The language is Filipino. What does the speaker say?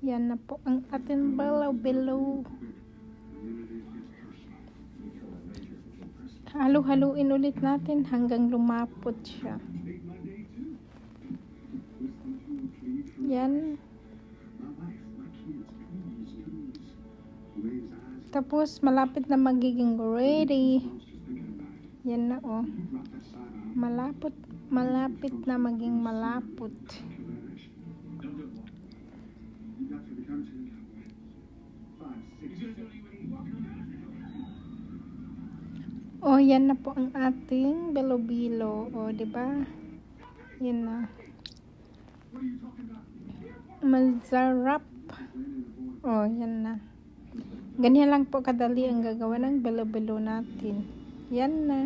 Yan na po ang ating balaw-below. Halu-haluin ulit natin hanggang lumapot siya. Yan. Tapos malapit na magiging ready. Yan na oh. Malapit na maging malapot. Oh, yan na po ang ating bilo-bilo. Oh, 'di ba? Yan na. Masarap. Oh, yan na. Ganyan lang po kadali ang gagawa ng bilo-bilo natin. Yan na.